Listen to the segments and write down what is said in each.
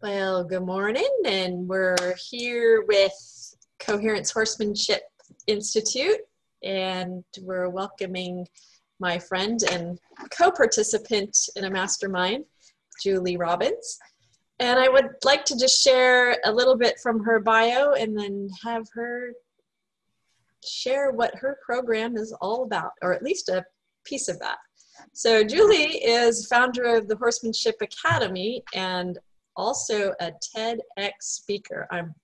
Well, good morning, and we're here with Coherence Horsemanship Institute, and we're welcoming my friend and co-participant in a mastermind, Julie Robbins. And I would like to just share a little bit from her bio and then have her share what her program is all about, or at least a piece of that. So Julie is founder of the Horsemanship Academy and also a TEDx speaker. I'm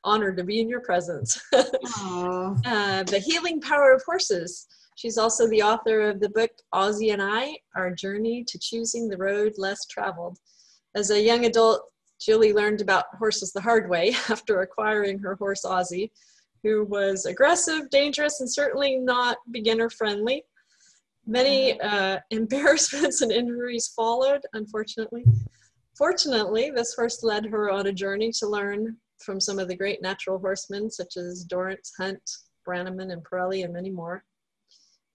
honored to be in your presence. The Healing Power of Horses. She's also the author of the book, Ozzy and I, Our Journey to Choosing the Road Less Traveled. As a young adult, Julie learned about horses the hard way after acquiring her horse, Ozzy, who was aggressive, dangerous, and certainly not beginner-friendly. Many embarrassments and injuries followed, unfortunately. Fortunately, this horse led her on a journey to learn from some of the great natural horsemen, such as Dorrance, Hunt, Brannaman, and Pirelli, and many more.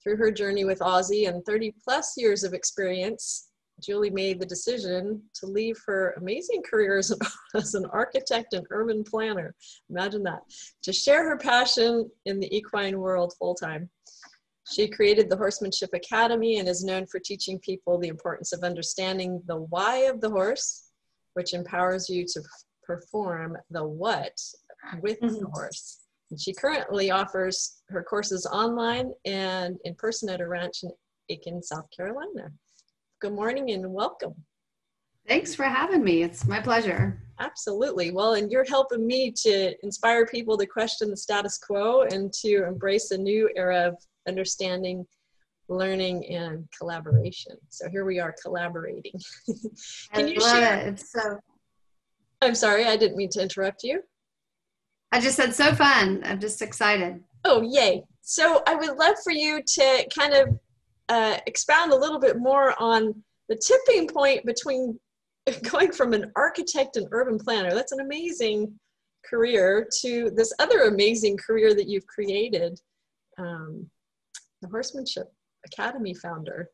Through her journey with Ozzy and 30-plus years of experience, Julie made the decision to leave her amazing career as an architect and urban planner, imagine that, to share her passion in the equine world full-time. She created the Horsemanship Academy and is known for teaching people the importance of understanding the why of the horse, which empowers you to perform the what with the horse. And she currently offers her courses online and in person at a ranch in Aiken, South Carolina. Good morning and welcome. Thanks for having me. It's my pleasure. Absolutely. Well, and you're helping me to inspire people to question the status quo and to embrace a new era of understanding, learning, and collaboration. So here we are collaborating. Can you share? It's so. I'm sorry, I didn't mean to interrupt you. I just said so fun. I'm just excited. Oh, yay. So I would love for you to kind of expound a little bit more on the tipping point between going from an architect and urban planner, that's an amazing career, to this other amazing career that you've created, the Horsemanship Academy founder.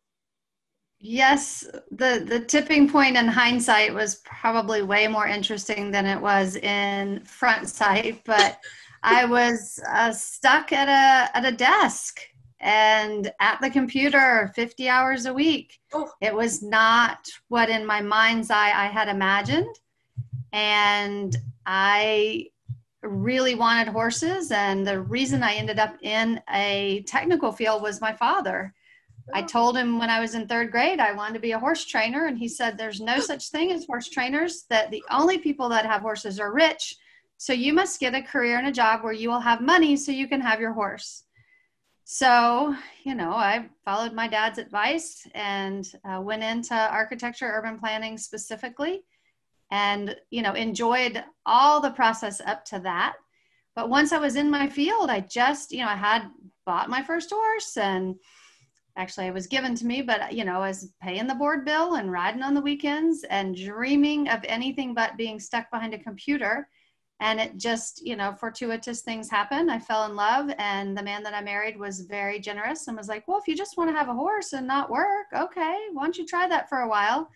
Yes, the tipping point in hindsight was probably way more interesting than it was in front sight, but I was stuck at a desk and at the computer 50 hours a week. Oh. It was not what in my mind's eye I had imagined. And I really wanted horses. And the reason I ended up in a technical field was my father. Oh. I told him when I was in third grade, I wanted to be a horse trainer. And he said, there's no such thing as horse trainers, that the only people that have horses are rich. So you must get a career and a job where you will have money so you can have your horse. So, I followed my dad's advice and went into architecture, urban planning specifically, and, enjoyed all the process up to that. But once I was in my field, I just, I had bought my first horse, and actually it was given to me, but, I was paying the board bill and riding on the weekends and dreaming of anything but being stuck behind a computer. And it just, fortuitous things happened. I fell in love, and the man that I married was very generous and was like, well, if you just want to have a horse and not work, okay, why don't you try that for a while?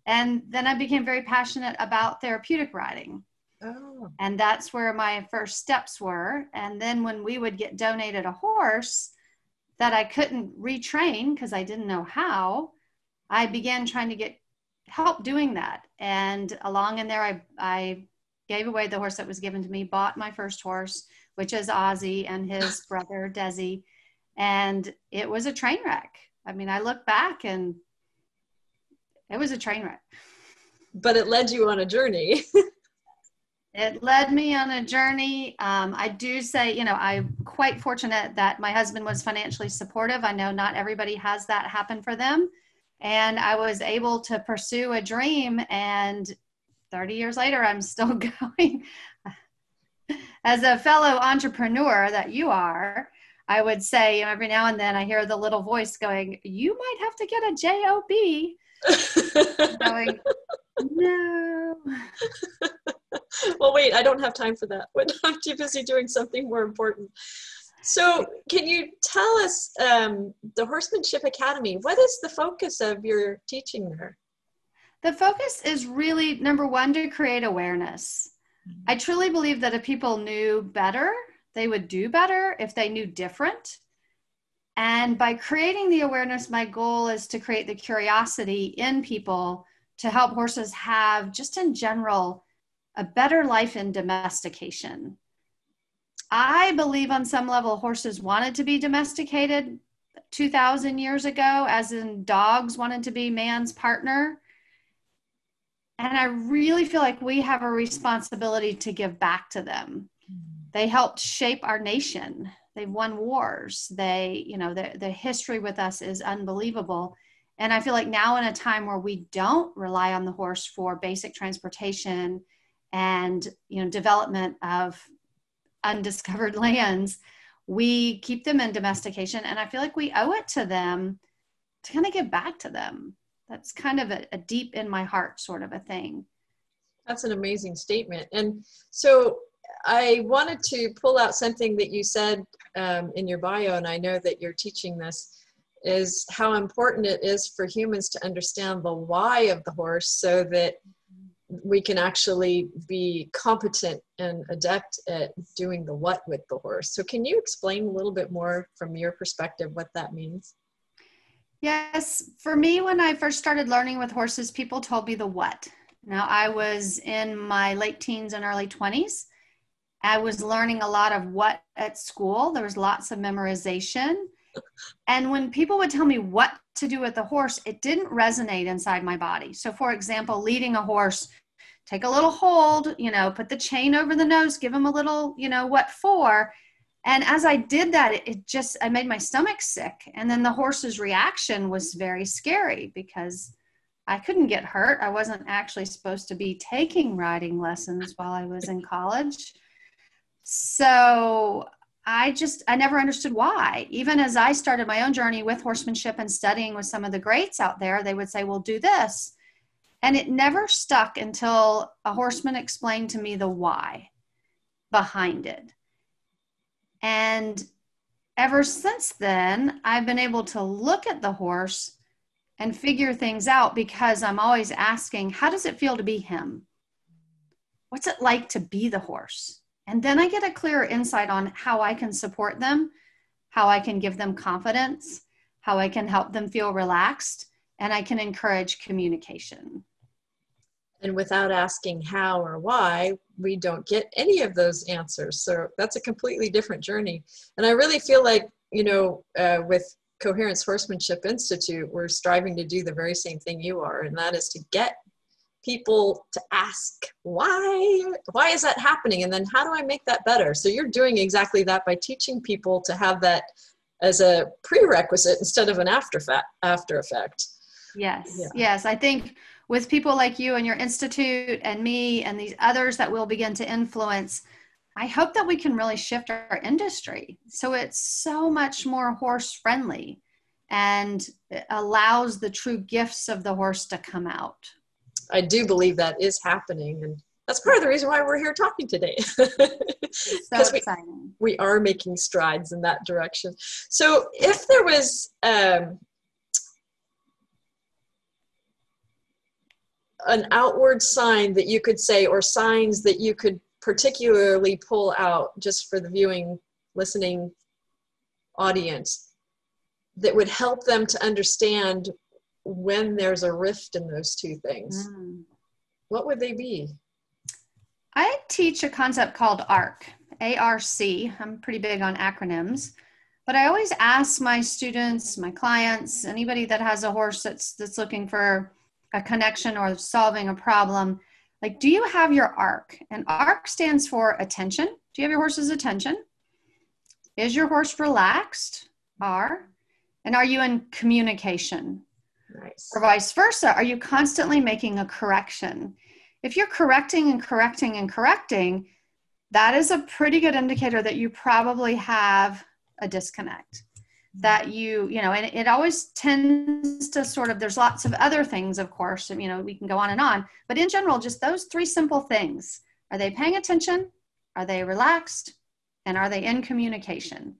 And then I became very passionate about therapeutic riding. Oh. And that's where my first steps were. And then when we would get donated a horse that I couldn't retrain because I didn't know how, I began trying to get help doing that. And along in there, I gave away the horse that was given to me, bought my first horse, which is Ozzy, and his brother, Desi. And it was a train wreck. I mean, I look back and it was a train wreck. But it led you on a journey. It led me on a journey. I do say, I'm quite fortunate that my husband was financially supportive. I know not everybody has that happen for them. And I was able to pursue a dream, and 30 years later, I'm still going. As a fellow entrepreneur that you are, I would say every now and then I hear the little voice going, you might have to get a job. Going, no. Well, wait, I don't have time for that. I'm too busy doing something more important. So can you tell us, the Horsemanship Academy, what is the focus of your teaching there? The focus is really, number one, to create awareness. I truly believe that if people knew better, they would do better if they knew different. And by creating the awareness, my goal is to create the curiosity in people to help horses have, just in general, a better life in domestication. I believe on some level horses wanted to be domesticated 2,000 years ago, as in dogs wanted to be man's partner. And I really feel like we have a responsibility to give back to them. They helped shape our nation. They've won wars. The history with us is unbelievable. And I feel like now, in a time where we don't rely on the horse for basic transportation and, development of undiscovered lands, we keep them in domestication. And I feel like we owe it to them to kind of give back to them. That's kind of a deep in my heart sort of a thing. That's an amazing statement. And so I wanted to pull out something that you said in your bio, and I know that you're teaching this, is how important it is for humans to understand the why of the horse so that we can actually be competent and adept at doing the what with the horse. So can you explain a little bit more from your perspective what that means? Yes, for me, when I first started learning with horses, people told me the what. Now, I was in my late teens and early 20s. I was learning a lot of what at school. There was lots of memorization. And when people would tell me what to do with the horse, it didn't resonate inside my body. So, for example, leading a horse, take a little hold, put the chain over the nose, give him a little, what for. And as I did that, I made my stomach sick. And then the horse's reaction was very scary because I couldn't get hurt. I wasn't actually supposed to be taking riding lessons while I was in college. So I never understood why. Even as I started my own journey with horsemanship and studying with some of the greats out there, they would say, well, do this. And it never stuck until a horseman explained to me the why behind it. And ever since then, I've been able to look at the horse and figure things out because I'm always asking, how does it feel to be him? What's it like to be the horse? And then I get a clearer insight on how I can support them, how I can give them confidence, how I can help them feel relaxed, and I can encourage communication. And without asking how or why, we don't get any of those answers. So that's a completely different journey. And I really feel like, with Coherence Horsemanship Institute, we're striving to do the very same thing you are, and that is to get people to ask, why is that happening? And then how do I make that better? So you're doing exactly that by teaching people to have that as a prerequisite instead of an after effect. Yes. Yeah. Yes. I think with people like you and your institute and me and these others that will begin to influence, I hope that we can really shift our industry so it's so much more horse friendly and it allows the true gifts of the horse to come out. I do believe that is happening, and that's part of the reason why we're here talking today. So exciting. We are making strides in that direction. So if there was an outward sign that you could say, or signs that you could particularly pull out just for the viewing, listening audience that would help them to understand when there's a rift in those two things, what would they be? I teach a concept called ARC, A-R-C. I'm pretty big on acronyms, but I always ask my students, my clients, anybody that has a horse that's looking for a connection or solving a problem, like, do you have your ARC? And ARC stands for attention. Do you have your horse's attention? Is your horse relaxed? R. And are you in communication? Nice. Or vice versa, are you constantly making a correction? If you're correcting and correcting and correcting, that is a pretty good indicator that you probably have a disconnect. That and it always tends to sort of, there's lots of other things, of course, and, we can go on, but in general, just those three simple things. Are they paying attention? Are they relaxed? And are they in communication?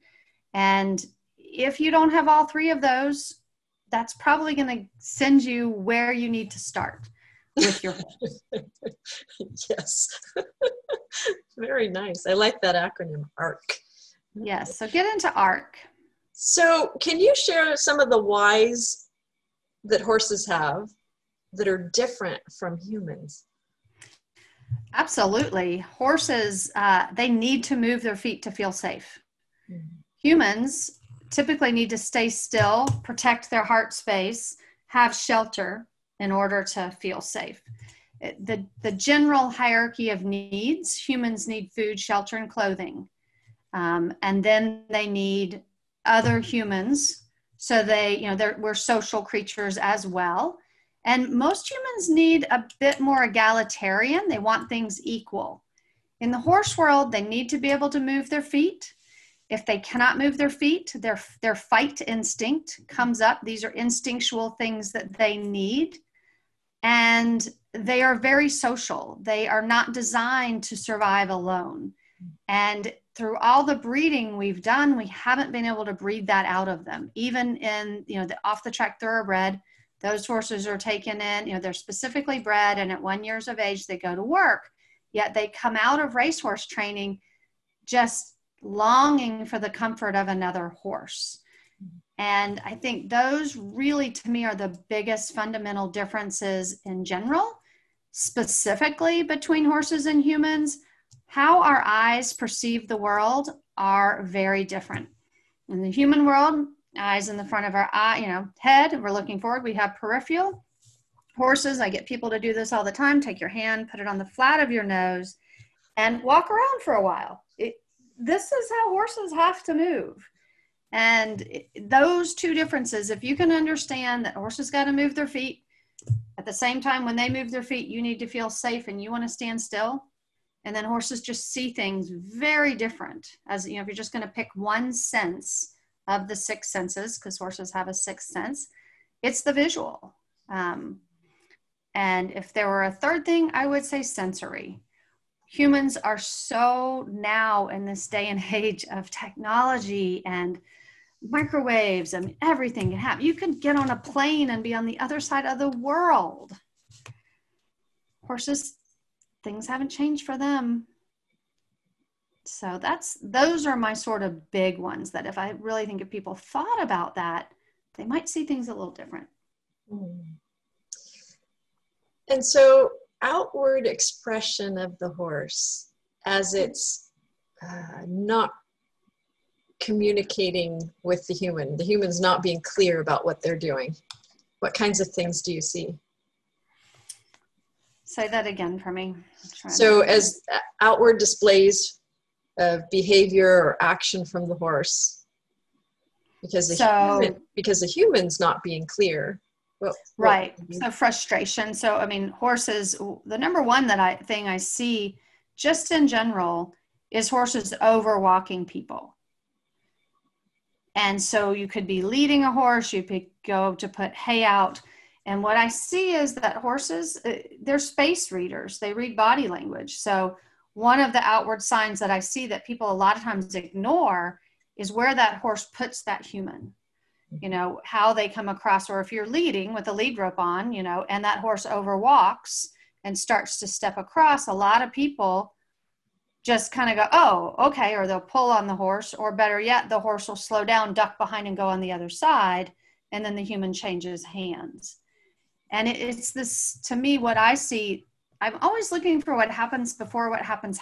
And if you don't have all three of those, that's probably going to send you where you need to start. with your horse. Yes. Very nice. I like that acronym, ARC. Yes. So get into ARC. So can you share some of the whys that horses have that are different from humans? Absolutely. Horses, they need to move their feet to feel safe. Mm-hmm. Humans typically need to stay still, protect their heart space, have shelter in order to feel safe. The general hierarchy of needs, humans need food, shelter, and clothing. And then they need other humans. So we're social creatures as well. And most humans need a bit more egalitarian. They want things equal. In the horse world, they need to be able to move their feet. If they cannot move their feet, their fight instinct comes up. These are instinctual things that they need. And they are very social. They are not designed to survive alone. And through all the breeding we've done, we haven't been able to breed that out of them. Even in, the off-the-track thoroughbred, those horses are taken in, they're specifically bred, and at 1 year of age, they go to work. Yet they come out of racehorse training just longing for the comfort of another horse. And I think those really, to me, are the biggest fundamental differences in general, specifically between horses and humans. How our eyes perceive the world are very different. In the human world, eyes in the front of our eye, head, we're looking forward, we have peripheral. Horses, I get people to do this all the time. Take your hand, put it on the flat of your nose, and walk around for a while. This is how horses have to move. And those two differences, if you can understand that horses got to move their feet, at the same time when they move their feet, you need to feel safe and you want to stand still. And then horses just see things very different. As if you're just going to pick one sense of the six senses, because horses have a sixth sense, it's the visual. And if there were a third thing, I would say sensory. Humans are so now in this day and age of technology and microwaves and everything can happen. You could get on a plane and be on the other side of the world. Horses, things haven't changed for them. So those are my sort of big ones that if I really think if people thought about that, they might see things a little different. And so outward expression of the horse as it's not communicating with the human's not being clear about what they're doing. What kinds of things do you see? Say that again for me. So as outward displays of behavior or action from the horse, because the human's not being clear. Right. So frustration. So, horses, the number one thing I see just in general is horses overwalking people. And so you could be leading a horse, you could go to put hay out. And what I see is that horses, they're space readers. They read body language. So one of the outward signs that I see that people a lot of times ignore is where that horse puts that human. How they come across, or if you're leading with a lead rope on, and that horse overwalks and starts to step across, a lot of people just kind of go, oh, okay, or they'll pull on the horse, or better yet, the horse will slow down, duck behind, and go on the other side, and then the human changes hands. And it's this, to me, what I see, I'm always looking for what happens before what happens.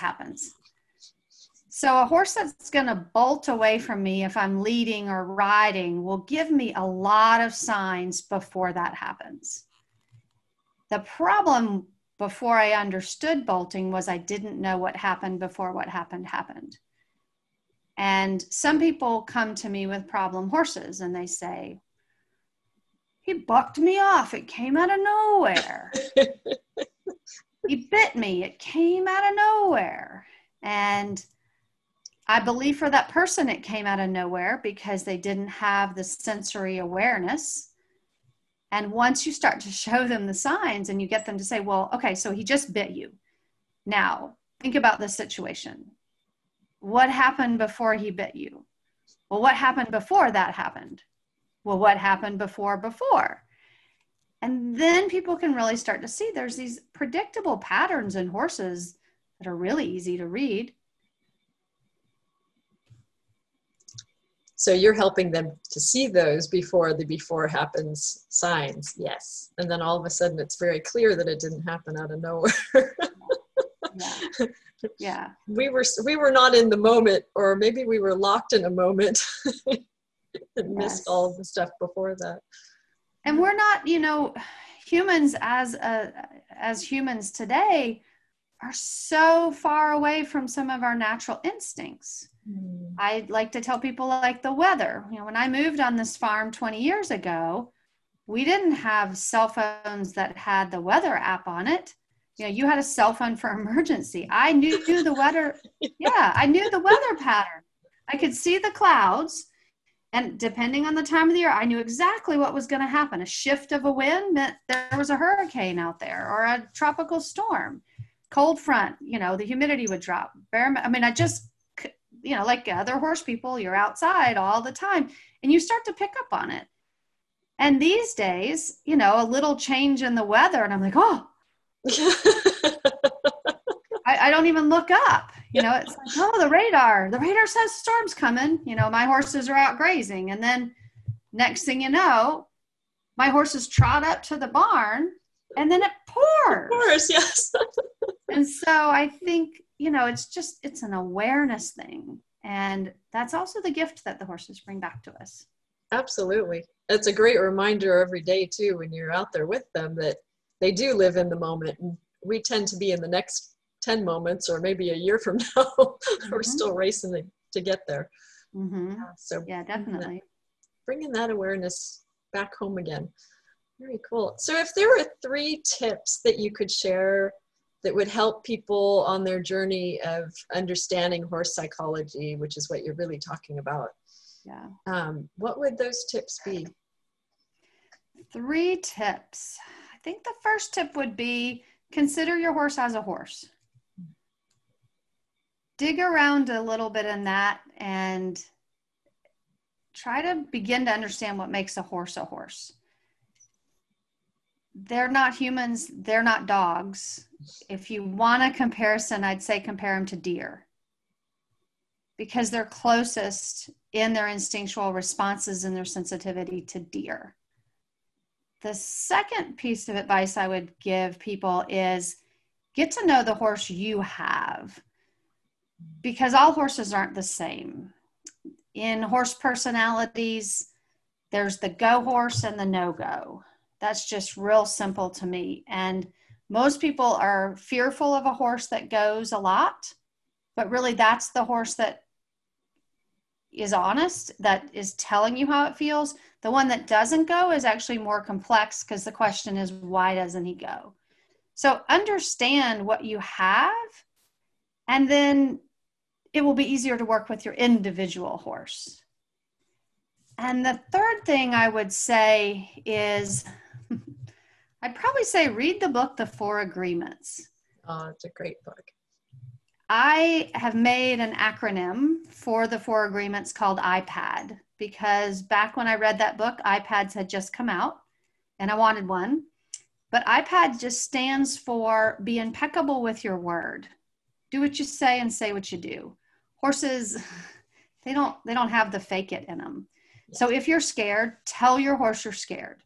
So a horse that's going to bolt away from me if I'm leading or riding will give me a lot of signs before that happens. The problem before I understood bolting was I didn't know what happened before what happened. And some people come to me with problem horses and they say, he bucked me off. It came out of nowhere. He bit me. It came out of nowhere. And I believe for that person, it came out of nowhere because they didn't have the sensory awareness. And once you start to show them the signs and you get them to say, well, okay, so he just bit you. Now, think about this situation. What happened before he bit you? Well, what happened before that happened? Well, what happened before? And then people can really start to see there's these predictable patterns in horses that are really easy to read. So you're helping them to see those before the before happens signs. Yes. And then all of a sudden it's very clear that it didn't happen out of nowhere. Yeah. Yeah. We were not in the moment, or maybe we were locked in a moment and missed all of the stuff before that. And we're not, humans as humans today are so far away from some of our natural instincts. I like to tell people, like the weather. When I moved on this farm 20 years ago, we didn't have cell phones that had the weather app on it. You had a cell phone for emergency. I knew the weather. Yeah, I knew the weather pattern. I could see the clouds. And depending on the time of the year, I knew exactly what was going to happen. A shift of a wind meant there was a hurricane out there or a tropical storm. Cold front, the humidity would drop. I just, like other horse people, you're outside all the time and you start to pick up on it. And these days, a little change in the weather and I'm like, oh, I don't even look up. It's like, oh, the radar says storm's coming. My horses are out grazing. And then next thing you know, my horses trot up to the barn and then it pours. Of course, yes. And so I think, it's an awareness thing. And that's also the gift that the horses bring back to us. Absolutely. It's a great reminder every day too, when you're out there with them, that they do live in the moment. And we tend to be in the next 10 moments, or maybe a year from now, we're still racing to get there. So yeah, definitely. Bringing that awareness back home again. Very cool. So if there were 3 tips that you could share that would help people on their journey of understanding horse psychology, which is what you're really talking about, what would those tips be? 3 tips. I think the first tip would be consider your horse as a horse. Dig around a little bit in that and try to begin to understand what makes a horse a horse. They're not humans. They're not dogs. If you want a comparison, I'd say compare them to deer, because they're closest in their instinctual responses and their sensitivity to deer. The second piece of advice I would give people is get to know the horse you have, because all horses aren't the same. In horse personalities, there's the go horse and the no-go. That's just real simple to me. And most people are fearful of a horse that goes a lot, but really that's the horse that is honest, that is telling you how it feels. The one that doesn't go is actually more complex, because the question is, why doesn't he go? So understand what you have, and then it will be easier to work with your individual horse. And the third thing I would say is, I'd probably say read the book, The 4 Agreements. Oh, it's a great book. I have made an acronym for the 4 Agreements called iPad, because back when I read that book, iPads had just come out and I wanted one. But iPad just stands for be impeccable with your word. Do what you say and say what you do. Horses, they don't have the fake it in them. So if you're scared, tell your horse you're scared.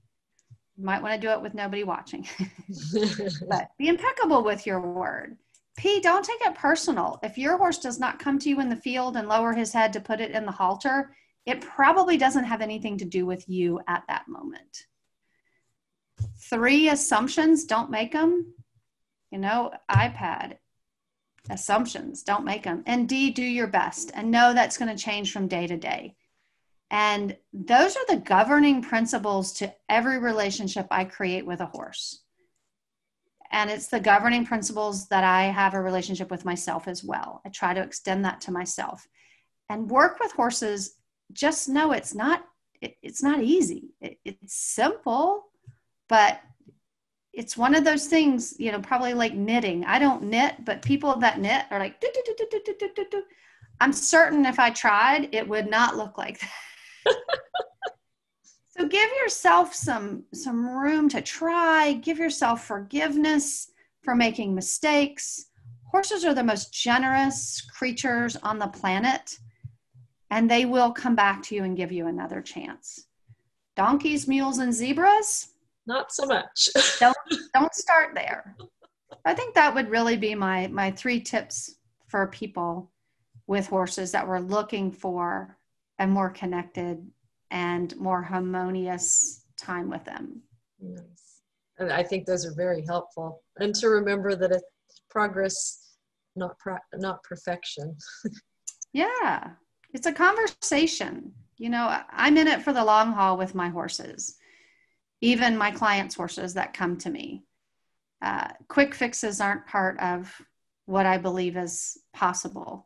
You might want to do it with nobody watching. But be impeccable with your word. P, don't take it personal. If your horse does not come to you in the field and lower his head to put it in the halter, it probably doesn't have anything to do with you at that moment. 3 assumptions, don't make them. iPad, assumptions, don't make them. And D, do your best. And know that's going to change from day to day. And those are the governing principles to every relationship I create with a horse. And it's the governing principles that I have a relationship with myself as well. I try to extend that to myself. And work with horses, just know it's not easy. It's simple, but it's one of those things, probably like knitting. I don't knit, but people that knit are like, do, do, do, do, do, do, do, do. I'm certain if I tried, it would not look like that. So give yourself some room to try, give yourself forgiveness for making mistakes. Horses are the most generous creatures on the planet, and they will come back to you and give you another chance. Donkeys, mules, and zebras? Not so much. Don't start there. I think that would really be my 3 tips for people with horses that were looking for a more connected and more harmonious time with them. Nice. And I think those are very helpful. And to remember that it's progress, not perfection. Yeah, it's a conversation. You know, I'm in it for the long haul with my horses, even my clients' horses that come to me. Quick fixes aren't part of what I believe is possible.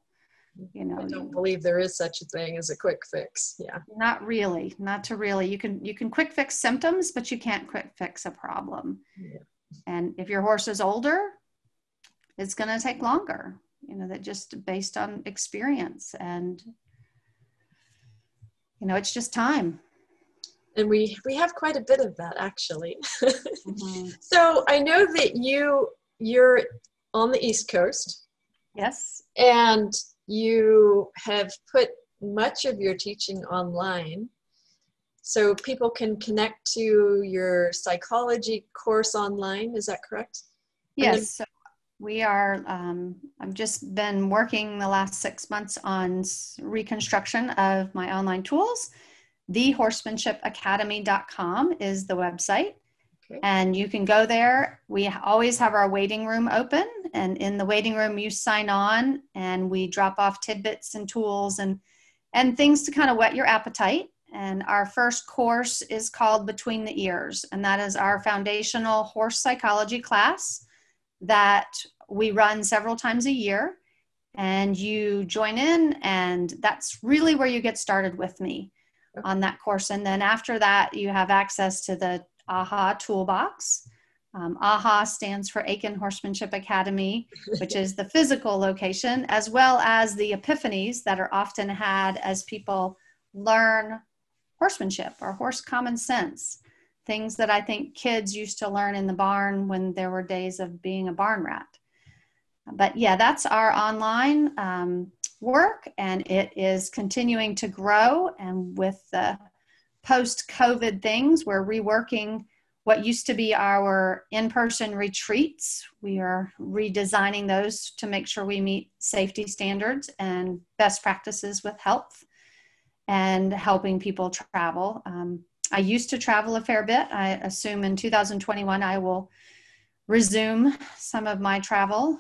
You know, I don't believe there is such a thing as a quick fix. Yeah. Not really. You can quick fix symptoms, but you can't quick fix a problem. Yeah. And if your horse is older, it's going to take longer, you know, that just based on experience, and, you know, it's just time. And we have quite a bit of that, actually. Mm-hmm. So I know that you're on the East Coast. Yes. And you have put much of your teaching online, so people can connect to your psychology course online. Is that correct? Yes. So we are, I've just been working the last 6 months on reconstruction of my online tools. thehorsemanshipacademy.com is the website. Okay. And you can go there. We always have our waiting room open, and in the waiting room you sign on and we drop off tidbits and tools and things to kind of whet your appetite. And our first course is called Between the Ears, and that is our foundational horse psychology class that we run several times a year. And you join in, and that's really where you get started with me on that course. And then after that, you have access to the AHA toolbox. AHA stands for Aiken Horsemanship Academy, which is the physical location, as well as the epiphanies that are often had as people learn horsemanship or horse common sense, things that I think kids used to learn in the barn when there were days of being a barn rat. But yeah, that's our online work, and it is continuing to grow. And with the post-COVID things, we're reworking what used to be our in-person retreats. We are redesigning those to make sure we meet safety standards and best practices with health and helping people travel. I used to travel a fair bit. I assume in 2021 I will resume some of my travel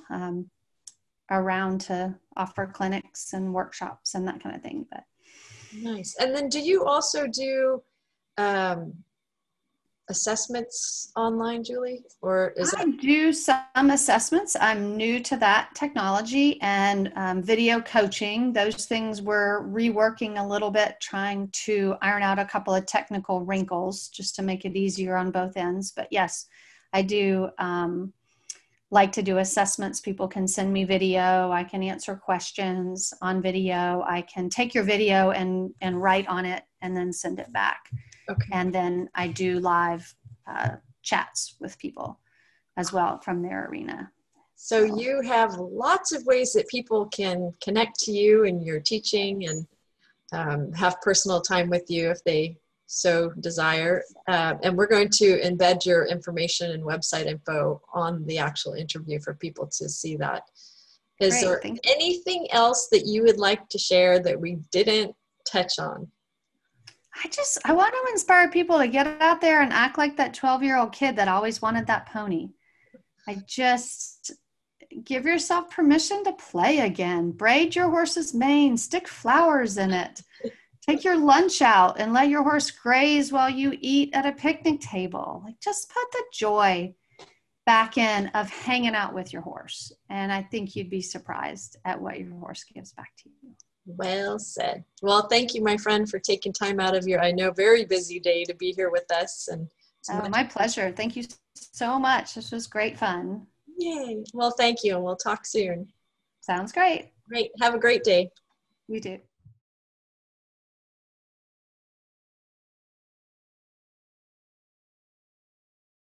around to offer clinics and workshops and that kind of thing. But nice. And then do you also do assessments online, Julie? Or is I do some assessments. I'm new to that technology, and video coaching. Those things we're reworking a little bit, trying to iron out a couple of technical wrinkles just to make it easier on both ends. But yes, I do like to do assessments. People can send me video. I can answer questions on video. I can take your video and write on it and then send it back. Okay. And then I do live chats with people as well from their arena. So you have lots of ways that people can connect to you and your teaching and have personal time with you if they so desire. And we're going to embed your information and website info on the actual interview for people to see that. Is there anything else that you would like to share that we didn't touch on? I want to inspire people to get out there and act like that 12-year-old kid that always wanted that pony. Give yourself permission to play again. Braid your horse's mane, stick flowers in it. Take your lunch out and let your horse graze while you eat at a picnic table. Just put the joy back in of hanging out with your horse. And I think you'd be surprised at what your horse gives back to you. Well said. Well, thank you, my friend, for taking time out of your, I know, very busy day to be here with us. And my pleasure. Thank you so much. This was great fun. Yay. Well, thank you. And we'll talk soon. Sounds great. Great. Have a great day. You too.